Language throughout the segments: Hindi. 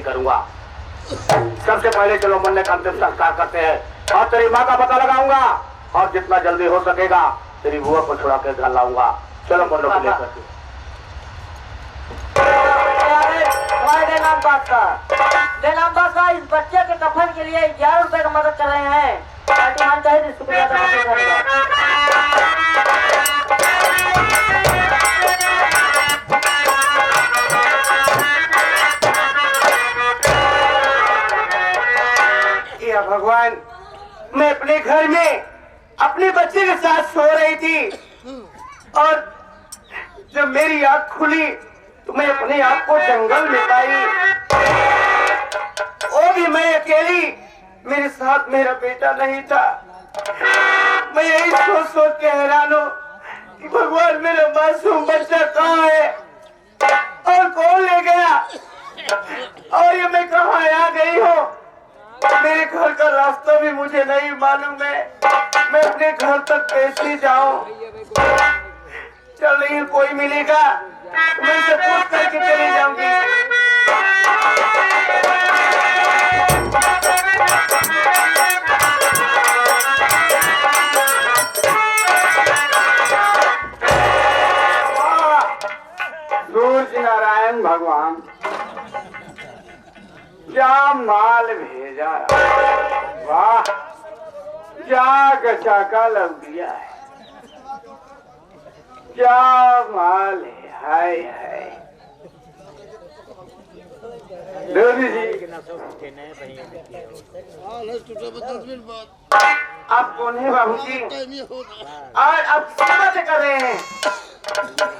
करूंगा। सबसे पहले चलो मुन्ने का अंतिम संस्कार करते हैं और तेरी माँ का पता लगाऊंगा और जितना जल्दी हो सकेगा तेरी बुआ को छुड़ा के घर लाऊंगा। चलो मुन्ने को लेकर के। देनाम बादशाह इस बच्चे के कफन के लिए 11 रुपए का मदद कर रहे हैं। पार्टी चाहिए शुक्रिया भगवान, मैं अपने घर में अपने बच्चे के साथ सो रही थी और जब मेरी आंख खुली तो मैं अपने आप को जंगल में पाई। वो भी मैं अकेली, मेरे साथ मेरा बेटा नहीं था। मैं यही सोच सोच के हैरान हूँ कि भगवान मेरा मासूम बच्चा कहाँ है और कौन ले गया और ये मैं कहाँ आ गई हूँ। मेरे घर का रास्ता भी मुझे नहीं मालूम है। मैं अपने घर तक कैसे जाऊं? चल रही कोई मिलेगा मैं उसे पूछ करके चली जाऊंगी। सूर्य नारायण भगवान क्या माल भेजा, वाह क्या गचा का लग दिया है, क्या माल है। हाय हाय देवी जी, आप कौन है बाबू जी और आप सेवा से कर रहे हैं?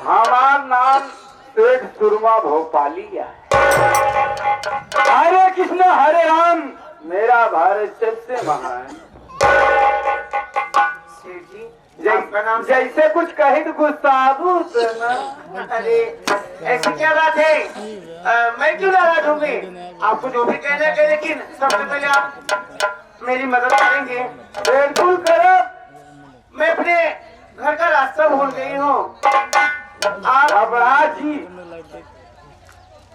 हमारा नाम शेख सुरमा भोपालिया है। हरे कृष्ण हरे राम, मेरा भारत सबसे महान। जैसे कुछ कहे तो गुस्सा। अरे ऐसी क्या बात है, मैं क्यों नाराज होंगी? आपको जो भी कहना है, लेकिन सबसे पहले आप मेरी मदद करेंगे। बिल्कुल करो। मैं अपने घर का रास्ता भूल गई हूँ। आप अबराज जी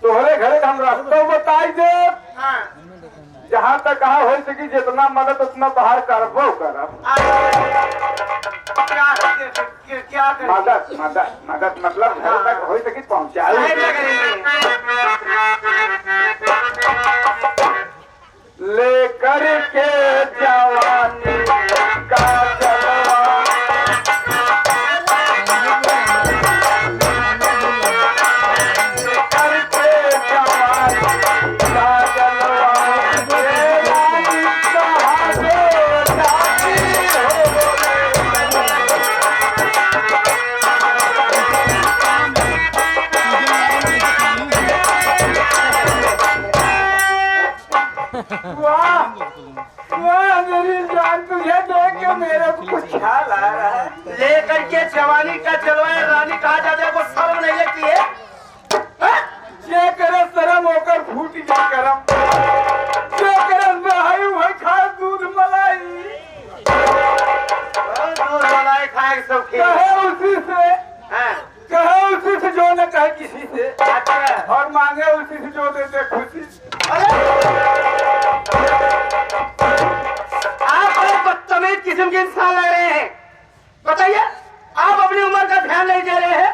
तुम्हारे घर हम रास्ता बताई दे। हाँ। जहाँ तक कहा हो सकी जितना मदद उतना बाहर करबो करब। क्या मदद मदद मदद मतलब घर तक हो सकी पहुँचाओ। लेकर के जवानी का लेकर के जवानी का जलवाए रानी कहा जाता है, वो शर्म नहीं लगती है? ये करे शर्म होकर फूट जाए करम, ये करे भाई खाए दूध मलाई। दूध मलाई खाए सब कहे उसी से, कहे उसी से जो न कहे किसी से। अच्छा। और मांगे उसी से जो देते खुशी। आप बदतमीज किस्म के इंसान लग रहे हैं। बताइए, आप अपनी उम्र का ध्यान नहीं दे रहे हैं।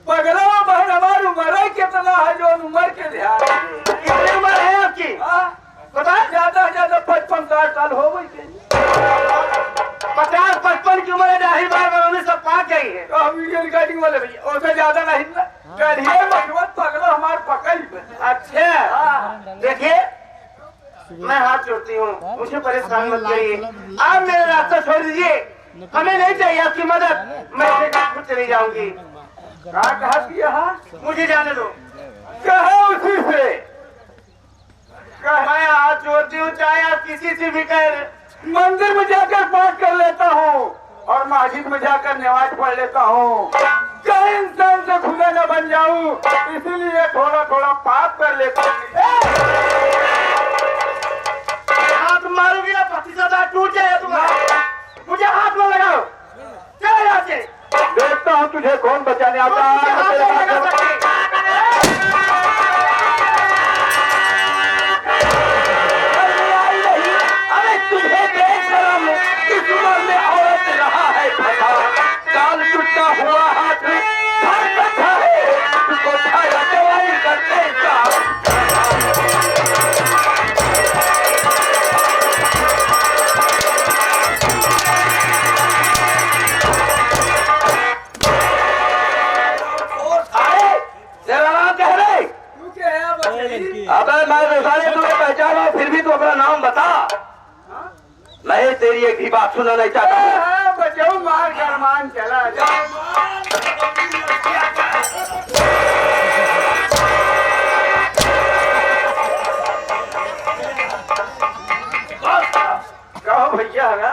पगला बहन हमारी उम्र है कितना है जो उम्र के ध्यान। कितनी उम्र है आपकी? बताए ज्यादा से ज्यादा 55-60 साल हो गई। 50-55 की उम्र है, दाढ़ी बाल सब पाक गई है। तो हम ये रिकॉर्डिंग वाले भैया उससे ज्यादा नहीं करिए मजबूत पगला हमारे पकड़। अच्छा देखिए, मैं हाथ जोड़ती हूँ, मुझे परेशान मत करिए। आप मेरा रास्ता छोड़ दीजिए, हमें नहीं चाहिए आपकी मदद। मैं खुद चली जाऊंगी। कहा मुझे जाने दो। कहा उसी से मैं हाथ जोड़ती हूँ, चाहे आप किसी से भी कह। मंदिर में जाकर पाठ कर लेता हूँ और मस्जिद में जाकर नमाज पढ़ लेता हूँ। कहीं इंसान से खुदा न बन जाऊँ, इसीलिए थोड़ा थोड़ा पाप कर लेता हूँ। हाथ मारोगी ना 25,000 टूट जाए तुम्हारा। मुझे हाथ में लगाओ, चलो यहाँ से। देखता हूँ तुझे कौन बचाने आता है। अबे मैं बेचारे तुम्हें पहचाना, फिर भी तू अपना नाम बता। मैं तेरी एक भी बात सुनना नहीं चाहता हूँ। बचाओ, मार करमान चला जाओ। कहो भैया है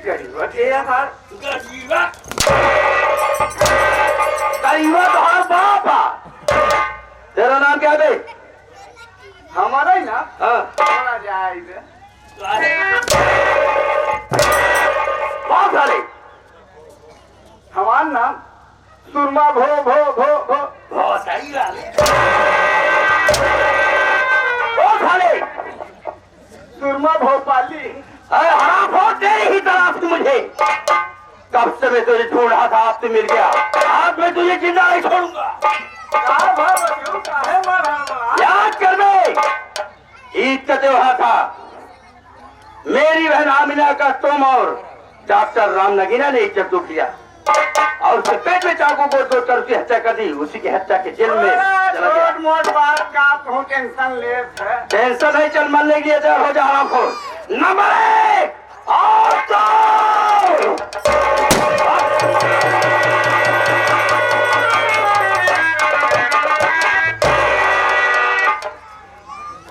गरीबा के यार, गरीबा तो हर बाप। तेरा नाम क्या है? हमारा ही ना हाँ। थोड़ा जाए बहुत सारे। हमारा नाम सुरमा भो भो भो भो बहुत सही वाले। बहुत सारे। सुरमा भोपाली। अरे हराम हो, तेरी ही तलाश थी मुझे। कब से मैं तुझे ढूंढ रहा था, आज तू मिल गया। आज मैं तुझे जिंदा नहीं छोड़ूंगा। याद कर दे, ईद का त्योहार था। मेरी बहन आमिना का तुम और डॉक्टर राम नगीना ने इज्जत दुख लिया और उसके पेट में चाकू को तोड़कर उसकी हत्या कर दी। उसी की हत्या के जेल में चला गया। मोट बात का तू टेंशन ले है। टेंशन नहीं, चल मरने की तैयार हो जा हरामखोर। नंबर 1 और 2।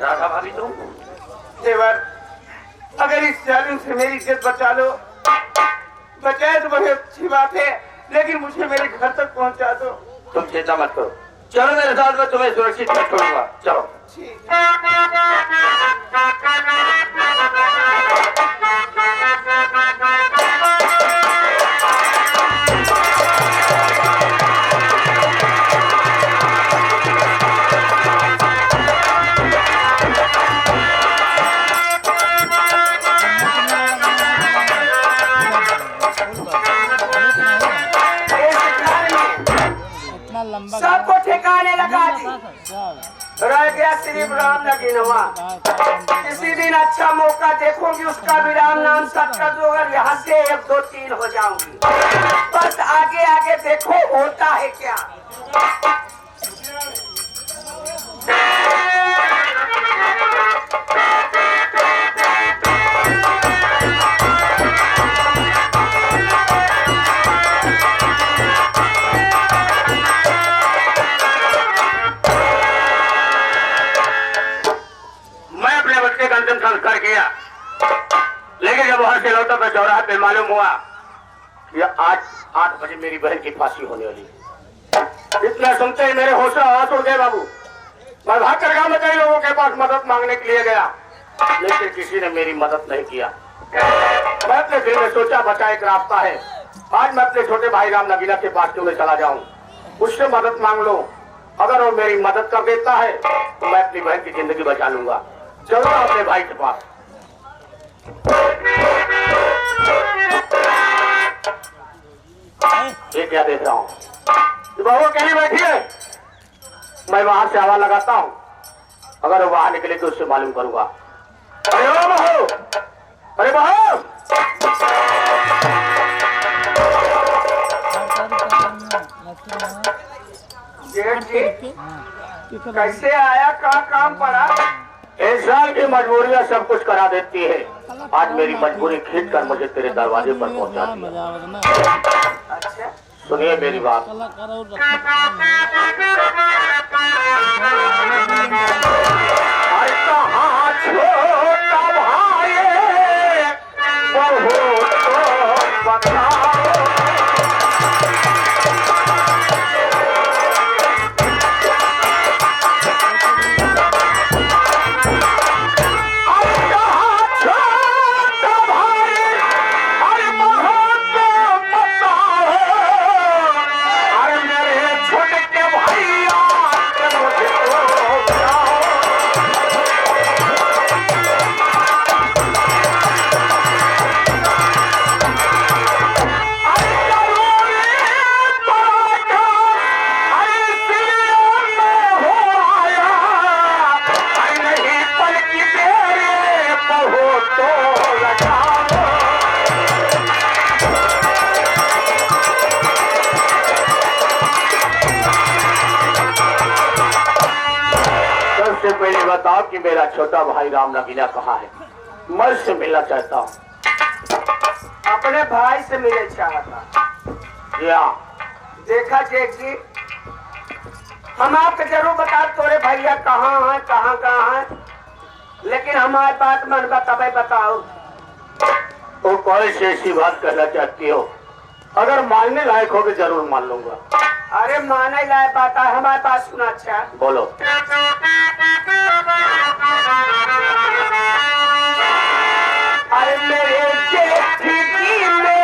राधा भाभी तुम देवर, अगर इस जालिम से मेरी इज्जत बचा लो, बचाए तो बड़ी अच्छी बात है, लेकिन मुझे मेरे घर तक पहुंचा दो। तुम चिंता मत करो, चलो मेरे साथ, मैं तुम्हें सुरक्षित कर छोड़ूंगा। चलो। सबको ठिकाने लगा दी, रह गया सिर्फ राम नगीनवा। किसी दिन अच्छा मौका देखोगी, उसका भी राम नाम सट कर दो। अगर यहाँ से 1 2 3 हो जाऊंगी, बस आगे आगे देखो होता है क्या। संस्कार किया, लेकिन जब वहां से लौटा तो चौराहे पे मालूम हुआ कि आज 8 बजे मेरी बहन की फांसी होने वाली है। इतना सुनते ही मेरे होश आवाज उड़ गए बाबू। मैं भागकर गांव में कई लोगों के पास मदद मांगने के लिए गया, लेकिन किसी ने मेरी मदद नहीं किया। मैं अपने दिल में सोचा बचा एक रास्ता है, आज मैं अपने छोटे भाई राम नगीना के पास क्यों नहीं चला जाऊं, उससे मदद मांग लो। अगर वो मेरी मदद कर देता है तो मैं अपनी बहन की जिंदगी बचा लूंगा। चलता अपने भाई के पास। ये क्या देख रहा हूँ, बहू कहीं बैठी है, मैं वहां से आवाज लगाता हूँ। अगर वो बाहर निकले तो उससे मालूम करूंगा। अरे ओ बहू, अरे बहू, कैसे आया, कहाँ काम पड़ा? इंसान की मजबूरियां सब कुछ करा देती है। आज मेरी मजबूरी खींच कर मुझे तेरे दरवाजे पर पहुंचा दिया। अच्छा, सुनिए मेरी बात। पहले बताओ कि मेरा छोटा भाई राम नगीना कहाँ है? मैं उससे मिलना चाहता हूँ। अपने भाई से मिले चाहता। या देखा जेठ जी, हम आपको जरूर बता तोरे भैया कहाँ है, कहाँ है, लेकिन हमारी बात मन तबे बताओ। वो कौन सी ऐसी बात कहना चाहती हो? अगर मानने लायक हो तो जरूर मान लूंगा। अरे माने लायक बात है, हमारे पास सुना। अच्छा बोलो। अरे मेरे जेठ जी में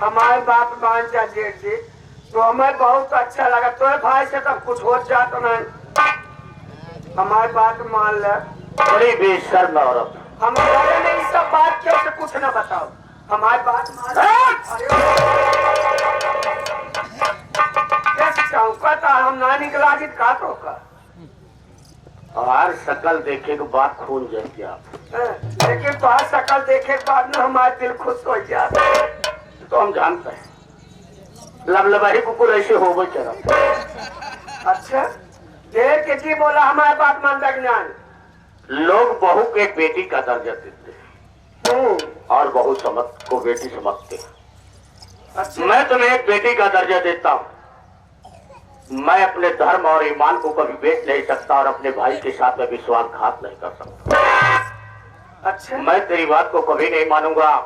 हमारे बात मान जा जेठ जी, तो हमें बहुत अच्छा लगा। तुम्हें भाई से तब कुछ हो जाता नहीं, हमारी बात मान ले। बड़ी बेशर्म औरत। हम ने इस सब बात क्यों से कुछ न बताओ, हमारी बात मान ले। चौकता हम ना निकला जी का तो हर शकल देखे के बाद खून जम गया। लेकिन बात शकल देखे के बाद ना हमारा दिल खुश हो जाता। तो हम जानते हैं लबलबाही कुकुर ऐसे हो गए चला। अच्छा देर के जी बोला हमारे बात मान ज्ञान। लोग बहू को एक बेटी का दर्जा देते हैं और बहू समझ को बेटी समझते हैं। अच्छा मैं तुम्हें एक बेटी का दर्जा देता हूँ। मैं अपने धर्म और ईमान को कभी बेच नहीं सकता और अपने भाई के साथ में विश्वासघात नहीं कर सकता। अच्छा मैं तेरी बात को कभी नहीं मानूंगा,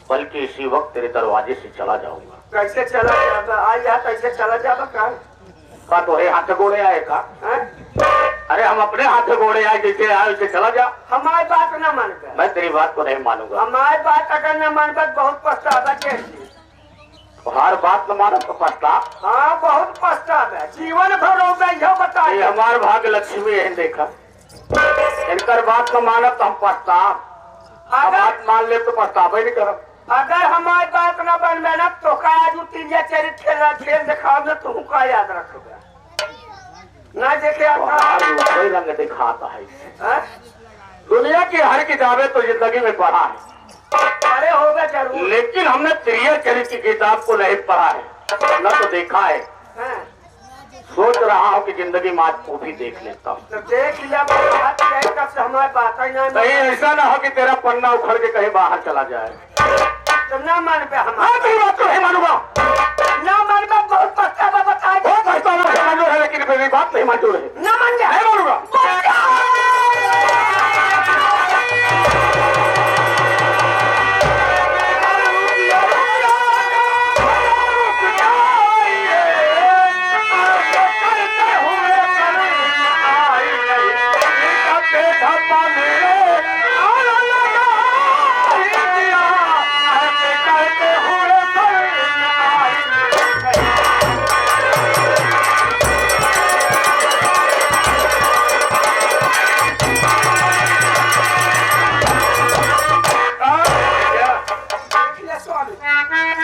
बल्कि इसी वक्त तेरे दरवाजे से चला जाऊंगा। कैसे चला जाता? आज यहाँ कैसे चला जाता? का तो हाथ गोड़े आए का? अरे हम अपने हाथ गोड़े आए, जैसे आए वैसे चला जा। हमारी बात न मान कर। मैं तेरी बात को नहीं मानूंगा। हमारी बात अगर न मान कर बहुत पछतावा है। हर बात न मानो तो पछतावा। हाँ बहुत पछतावा है, जीवन भर हो गई हो बता। ये हमारे भाग्य लक्ष्मी है, देखा इनकर बात न मानो तो हम पछतावा, बात मान ले तो पछतावा ही नहीं करो। अगर हमारी बात न बन में न तो का आज तीन चरित्र खेल दिखाओ न तुम का याद रखोगे ना देखे कोई रंग दिखाता है। दुनिया की हर किताबें तो जिंदगी में पढ़ा है, अरे होगा जरूर, लेकिन हमने त्रिय चरित्र की किताब को नहीं पढ़ा है, न तो देखा है। सोच रहा हूँ कि जिंदगी में आज वो भी देख लेता हूँ। तो देख लिया से हमारी बात कहीं ऐसा ना हो कि तेरा पन्ना उखड़ के कहीं बाहर चला जाए। तो न मान पे हमारी बात तो नहीं मानूंगा। न मान पे बहुत पछतावा बता। बहुत पछतावा मंजूर है, लेकिन मेरी बात नहीं मंजूर है। न मान जा, नहीं मानूंगा।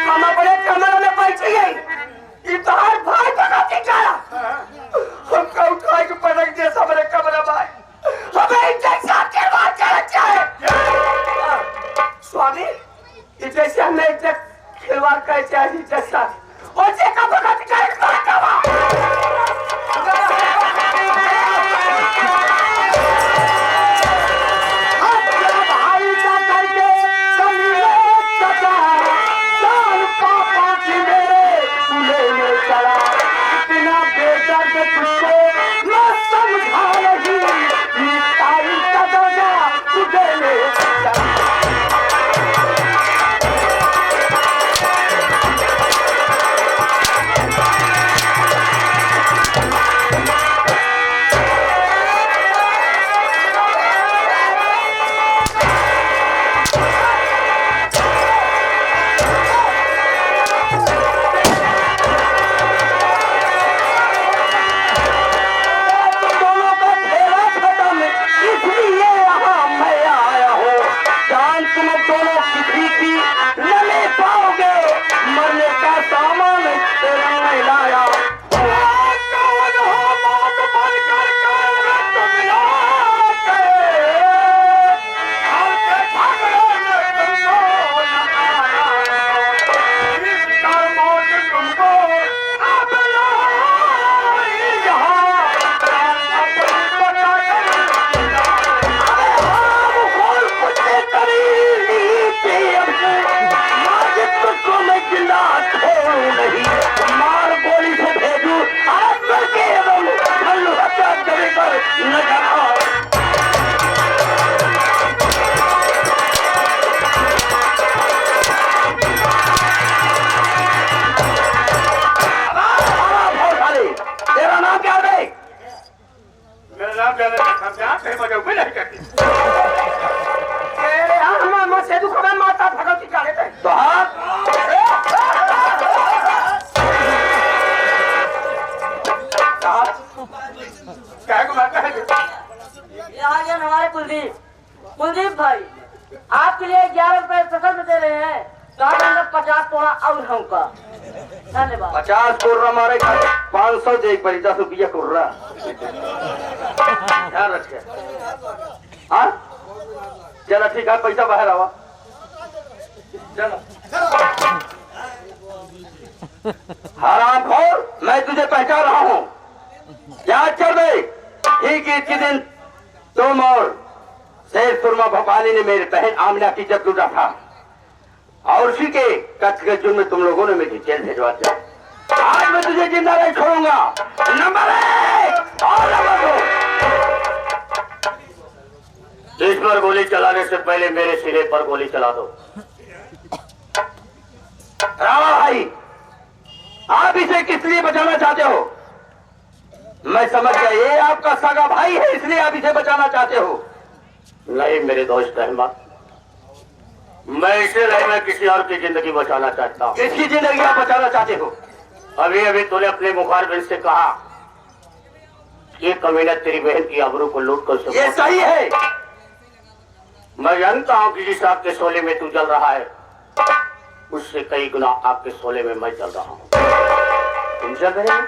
हम अपने कमरे में बैठे गए, इधर भाई बना के चला हमको उठाए के पटक दिया। सबरे कमरे में हमें इंजेक्शन के बाद चला से दुख में माता भगवती का लेते तो हाथ क्या को बात है यहाँ जन हमारे कुलदीप भाई आपके लिए 11 रुपए सफल में दे रहे हैं, तो आप अंदर 50 तोड़ा और हमका। धन्यवाद। 50 कुर्रा मारे 500 दे 50 रुपया कुर्रा ध्यान रखे। हाँ चलो ठीक है, पैसा बाहर आवा। चलो हरामखोर, मैं तुझे पहचान रहा हूँ, याद कर दे। ठीक ईद के दिन तुम और शेर सुरमा भोपाली ने मेरी बहन आमिना की इज्जत लूटा था, और उसी के कच्छ के जुर्म में तुम लोगों ने मुझे जेल भिजवा दिया। आज मैं तुझे जिंदा नहीं छोड़ूंगा। नंबर 1 और नंबर 2, इस पर गोली चलाने से पहले मेरे सिरे पर गोली चला दो। रामा भाई, आप इसे किस लिए बचाना चाहते हो? मैं समझ गया, ये आपका सगा भाई है, इसलिए आप इसे बचाना चाहते हो। नहीं मेरे दोस्त अहमद, मैं इसे नहीं, मैं किसी और की जिंदगी बचाना चाहता हूँ। किसकी जिंदगी आप बचाना चाहते हो? अभी अभी तूने अपने मुखारबिन से कहा ये कमीना तेरी बहन की आबरू को लूट कर, ये सही है। मैं जानता हूँ कि जिस आग के शोले में तू जल रहा है, उससे कई गुना आग के शोले में मैं जल रहा हूँ। तुम जल रहे हो?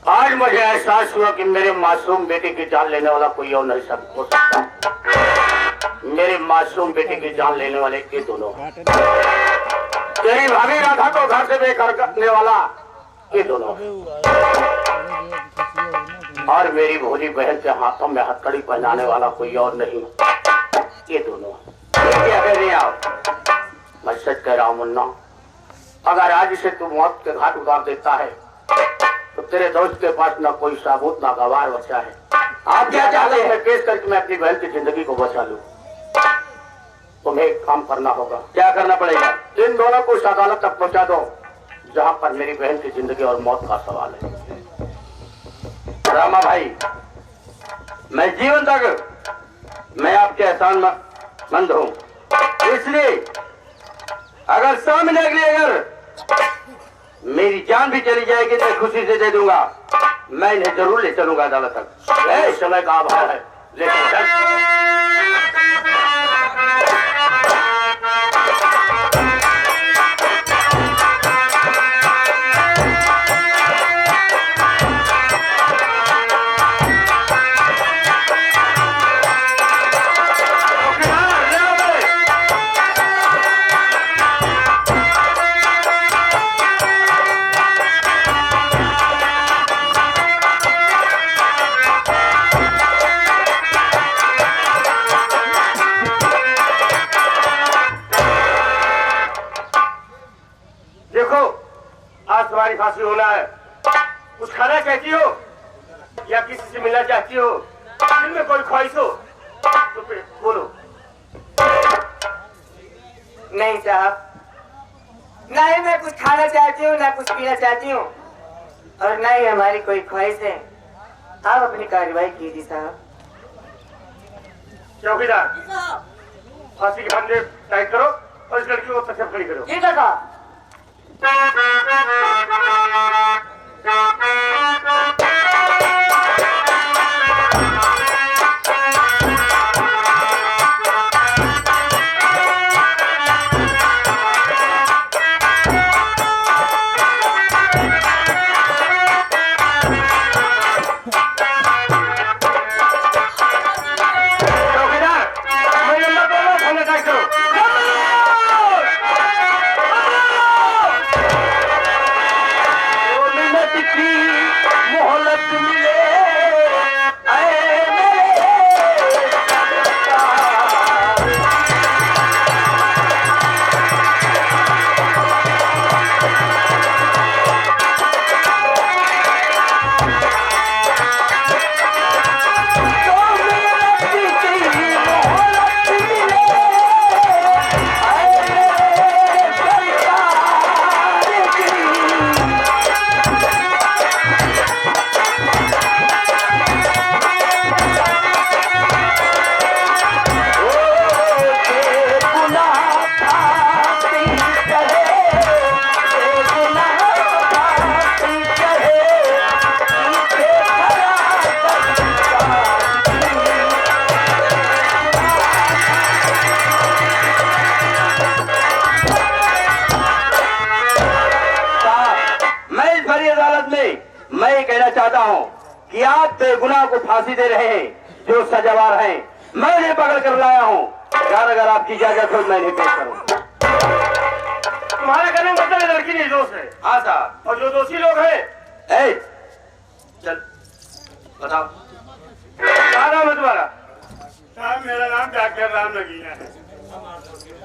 आज मुझे एहसास हुआ कि मेरे मासूम बेटे की जान लेने वाला कोई और नहीं हो सकता। मेरे मासूम बेटे की जान लेने वाले ये दोनों, तेरी भाभी राधा को घर से बेघर करने वाला ये दोनों, और मेरी भोली बहन के हाथों में हथकड़ी पहनाने वाला कोई और नहीं, ये दोनों। क्या कह रही आप? मैं सच कह रहा हूँ मुन्ना, अगर आज इसे तू मौत के घाट उतार देता है तो तेरे दोस्त के पास ना कोई सबूत ना गवाह बचा है। आप क्या चाहते हैं? केस करके मैं अपनी बहन की जिंदगी को बचा लूं। तुम्हें एक काम करना होगा। क्या करना पड़ेगा? इन दोनों को उस अदालत तक पहुंचा दो जहां पर मेरी बहन की जिंदगी और मौत का सवाल है। रामा भाई, मैं जीवन तक मैं आपके एहसानमंद हूं, इसलिए अगर सामने अगर मेरी जान भी चली जाएगी तो खुशी से दे दूंगा। मैं इन्हें जरूर ले चलूंगा अदालत तक। इस समय का अभाव है, लेकिन फांसी होना है। कुछ खाना चाहती हो या किसी से मिलना चाहती हो? दिल में कोई ख्वाहिश हो तो फिर बोलो। नहीं साहब, नहीं मैं कुछ खाना चाहती हूँ, ना कुछ पीना चाहती हूँ, और ना ही हमारी कोई ख्वाहिश है। आप अपनी कार्रवाई कीजिए साहब। चौकीदार, फांसी के फंदे टाइट करो और इस लड़की को सख्त खड़ी करो। ठीक है साहब। कि आप बेगुनाह को फांसी दे रहे हैं जो सजावार हैं। मैं इन्हें पकड़ कर लाया हूँ। यार अगर आपकी इजाजत हो मैं इन्हें पेश करूँ। तुम्हारे कहने का मतलब लड़की निर्दोष है। हाँ साहब। और जो दोषी लोग हैं, चल बताओ क्या नाम है तुम्हारा? साहब मेरा नाम डॉक्टर राम नगीना है।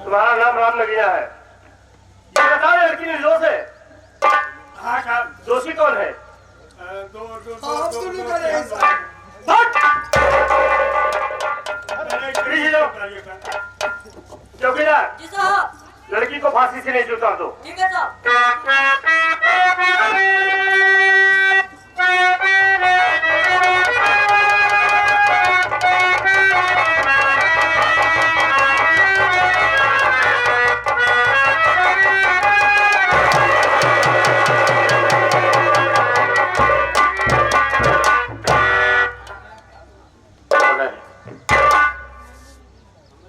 तुम्हारा नाम राम नगीना है। ये बताओ लड़की निर्दोष है? हाँ साहब। दोषी कौन है? चौकीदार, जी साहब। लड़की को फांसी से नहीं उतार दो। ठीक है साहब।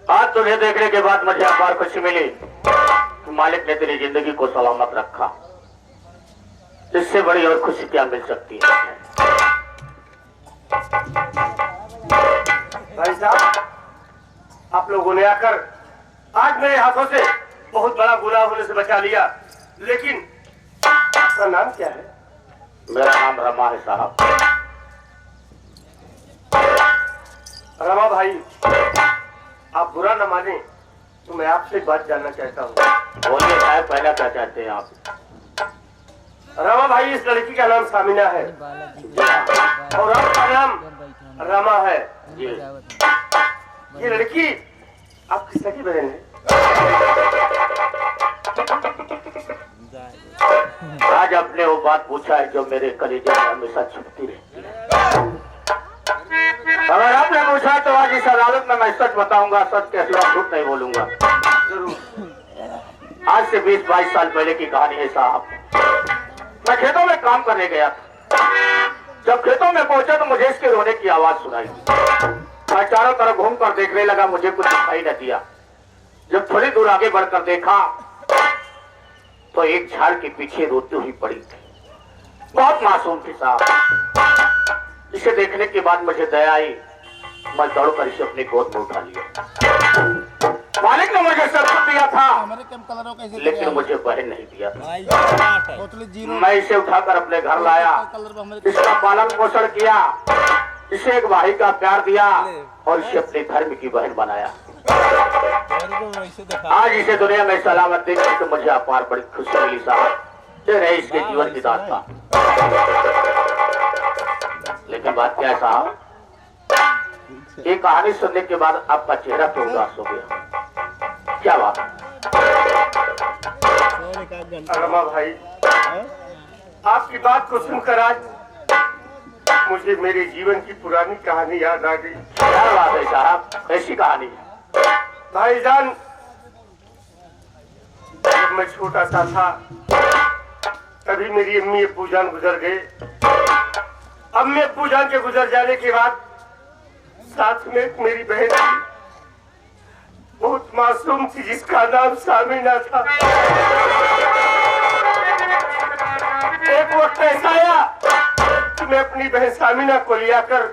आज तुझे देखने के बाद मुझे अखबार खुशी मिली कि मालिक ने तेरी जिंदगी को सलामत रखा। इससे बड़ी और खुशी क्या मिल सकती है। भाई साहब, आप लोगों ने आकर आज मेरे हाथों से बहुत बड़ा गुनाह होने से बचा लिया। लेकिन आपका नाम क्या है? मेरा नाम रमा है साहब। रमा भाई, आप बुरा न माने तो मैं आपसे एक बात जानना चाहता हूँ। बोलिए साहब, पहला क्या चाहते हैं आप? रमा भाई, इस लड़की का नाम सामिना है जी हाँ। और आपका नाम रमा है। जी। ये लड़की आपकी सगी बहन है? आज आपने वो बात पूछा है जो मेरे कलेजे में हमेशा छुपती रहती है। अगर आपने पूछा तो आज इस अदालत में मैं सच बताऊंगा, सच के सिवा झूठ नहीं बोलूंगा। आज से 20-22 साल पहले की कहानी है साहब। मैं खेतों में काम करने गया था। जब खेतों में पहुंचा तो मुझे इसके रोने की आवाज सुनाई। मैं चारों तरफ घूमकर देखने लगा, मुझे कुछ दिखाई न दिया। जब थोड़ी दूर आगे बढ़कर देखा तो एक झाड़ के पीछे रोती हुई पड़ी थी। बहुत मासूम थी साहब। इसे देखने के बाद मुझे दया आई। मैं दौड़कर इसे अपनी गोद में उठा लिया। मालिक ने मुझे सब कुछ दिया था, लेकिन मुझे बहन नहीं दिया था। मैं इसे उठाकर अपने घर लाया, इसका पालन पोषण किया, इसे एक भाई का प्यार दिया और इसे अपने धर्म की बहन बनाया। आज इसे दुनिया में सलामत देखने तो मुझे अपार बड़ी खुशी मिली साहब। ये रही इसके जीवन की दास्तां। लेकिन बात क्या है साहब, ये कहानी सुनने के बाद आपका चेहरा क्यों उदास हो गया? क्या बात? रमा भाई, आपकी बात को सुनकर आज मुझे मेरे जीवन की पुरानी कहानी याद आ गई। क्या बात है साहब, कैसी कहानी है? भाईजान, जब मैं छोटा सा था तभी मेरी अम्मी अब्बू जान गुजर गए। अम्मी अब्बू जान के गुजर जाने के बाद साथ में एक मेरी बहन थी, बहुत मासूम थी, जिसका नाम सामिना था। एक वक्त ऐसा आया कि मैं अपनी बहन सामिना को लिया कर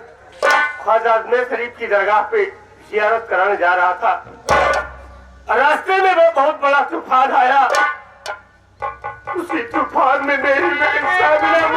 ख्वाजा अजमेर शरीफ की दरगाह पे जियारत कराने जा रहा था। रास्ते में वो बहुत बड़ा तूफान आया। उसी तूफान में मेरी बहन सामिना